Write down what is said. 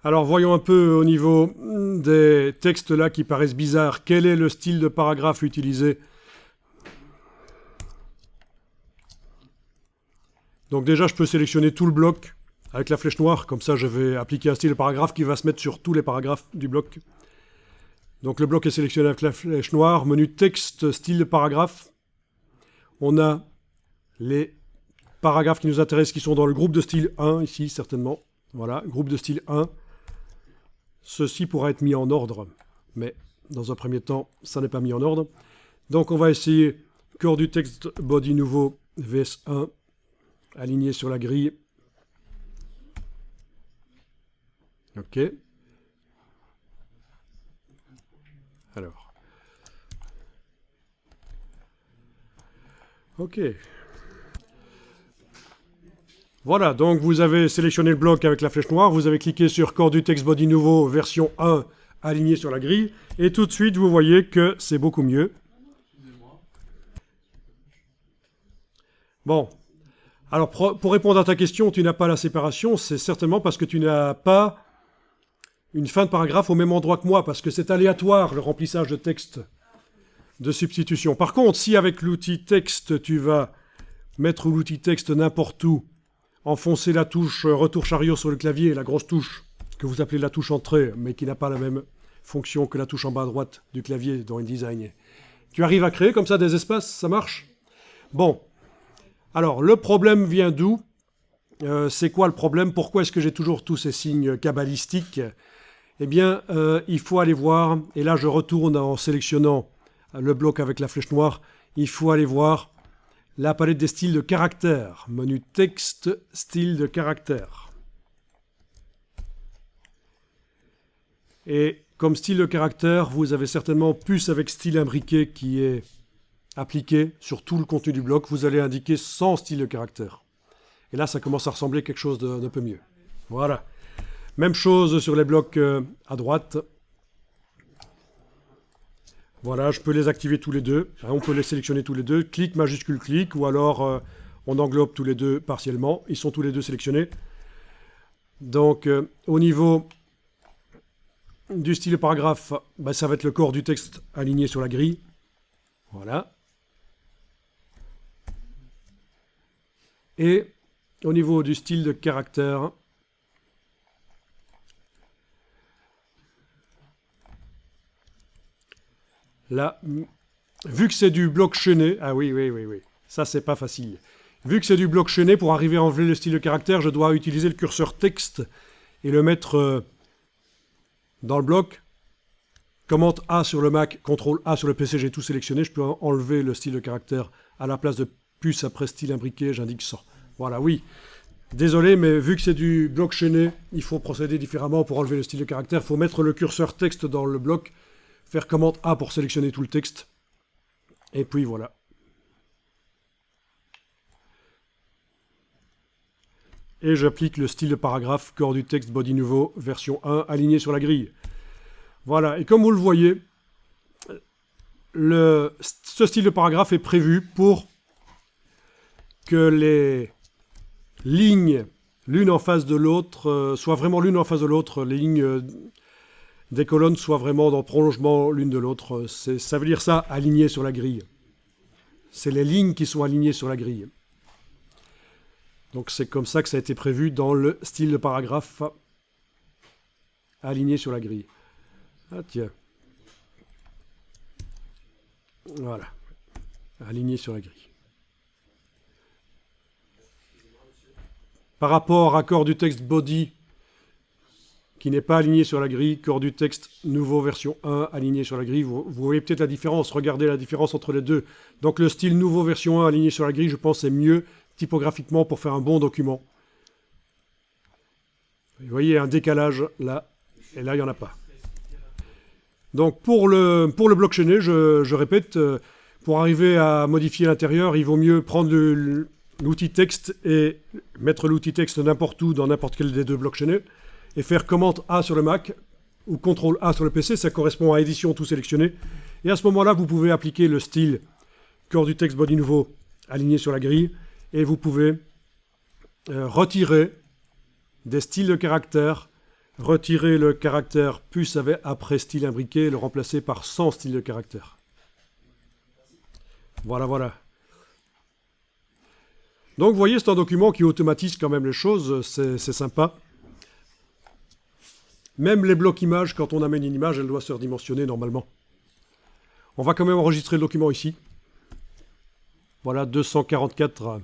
Alors voyons un peu au niveau des textes là qui paraissent bizarres. Quel est le style de paragraphe utilisé? Donc déjà, je peux sélectionner tout le bloc avec la flèche noire. Comme ça, je vais appliquer un style de paragraphe qui va se mettre sur tous les paragraphes du bloc. Donc le bloc est sélectionné avec la flèche noire. Menu texte, style de paragraphe. On a les paragraphes qui nous intéressent, qui sont dans le groupe de style 1, ici, certainement. Voilà, groupe de style 1. Ceci pourra être mis en ordre, mais dans un premier temps, ça n'est pas mis en ordre. Donc on va essayer corps du texte, body nouveau, VS1, aligné sur la grille. OK. Alors. OK. Voilà, donc vous avez sélectionné le bloc avec la flèche noire, vous avez cliqué sur corps du texte body nouveau version 1 aligné sur la grille, et tout de suite vous voyez que c'est beaucoup mieux. Bon, alors pour répondre à ta question, tu n'as pas la séparation, c'est certainement parce que tu n'as pas une fin de paragraphe au même endroit que moi, parce que c'est aléatoire le remplissage de texte de substitution. Par contre, si avec l'outil texte, tu vas mettre l'outil texte n'importe où, enfoncer la touche retour chariot sur le clavier, la grosse touche que vous appelez la touche entrée, mais qui n'a pas la même fonction que la touche en bas à droite du clavier dans InDesign. Tu arrives à créer comme ça des espaces, ça marche? Bon. Alors, le problème vient d'où? C'est quoi le problème? Pourquoi est-ce que j'ai toujours tous ces signes cabalistiques? Eh bien, il faut aller voir, et là je retourne en sélectionnant le bloc avec la flèche noire, il faut aller voir la palette des styles de caractères. Menu texte, style de caractères. Et comme style de caractère, vous avez certainement puce avec style imbriqué qui est appliqué sur tout le contenu du bloc. Vous allez indiquer sans style de caractère. Et là, ça commence à ressembler à quelque chose d'un peu mieux. Voilà. Même chose sur les blocs à droite. Voilà, je peux les activer tous les deux. On peut les sélectionner tous les deux. Clic, majuscule, clic. Ou alors, on englobe tous les deux partiellement. Ils sont tous les deux sélectionnés. Donc, au niveau du style de paragraphe, ça va être le corps du texte aligné sur la grille. Voilà. Et au niveau du style de caractère, là, vu que c'est du bloc chaîné, ah oui, ça c'est pas facile. Vu que c'est du bloc chaîné, pour arriver à enlever le style de caractère, je dois utiliser le curseur texte et le mettre dans le bloc. Commande A sur le Mac, CTRL A sur le PC, j'ai tout sélectionné. Je peux enlever le style de caractère à la place de puce après style imbriqué, j'indique ça. Voilà, oui. Désolé, mais vu que c'est du bloc chaîné, il faut procéder différemment pour enlever le style de caractère. Il faut mettre le curseur texte dans le bloc, faire commande A pour sélectionner tout le texte. Et puis voilà. Et j'applique le style de paragraphe, corps du texte, body nouveau, version 1, aligné sur la grille. Voilà, et comme vous le voyez, ce style de paragraphe est prévu pour que les lignes, l'une en face de l'autre, soient vraiment l'une en face de l'autre, les lignes des colonnes soient vraiment dans prolongement l'une de l'autre. Ça veut dire ça, aligné sur la grille. C'est les lignes qui sont alignées sur la grille. Donc c'est comme ça que ça a été prévu dans le style de paragraphe aligné sur la grille. Ah tiens. Voilà. Aligné sur la grille. Par rapport à corps du texte body, qui n'est pas aligné sur la grille, corps du texte nouveau version 1, aligné sur la grille, vous voyez peut-être la différence, regardez la différence entre les deux. Donc le style nouveau version 1, aligné sur la grille, je pense c'est mieux typographiquement pour faire un bon document. Vous voyez un décalage là, et là il n'y en a pas. Donc pour le bloc chaîné, je répète, pour arriver à modifier l'intérieur, il vaut mieux prendre l'outil texte et mettre l'outil texte n'importe où dans n'importe quel des deux blocs chaînés et faire commande A sur le Mac ou CTRL A sur le PC, ça correspond à édition tout sélectionné. Et à ce moment-là, vous pouvez appliquer le style corps du texte body nouveau aligné sur la grille et vous pouvez retirer des styles de caractères retirer le caractère puce après style imbriqué, le remplacer par sans style de caractère. Voilà, voilà. Donc vous voyez, c'est un document qui automatise quand même les choses, c'est sympa. Même les blocs images, quand on amène une image, elle doit se redimensionner normalement. On va quand même enregistrer le document ici. Voilà, 244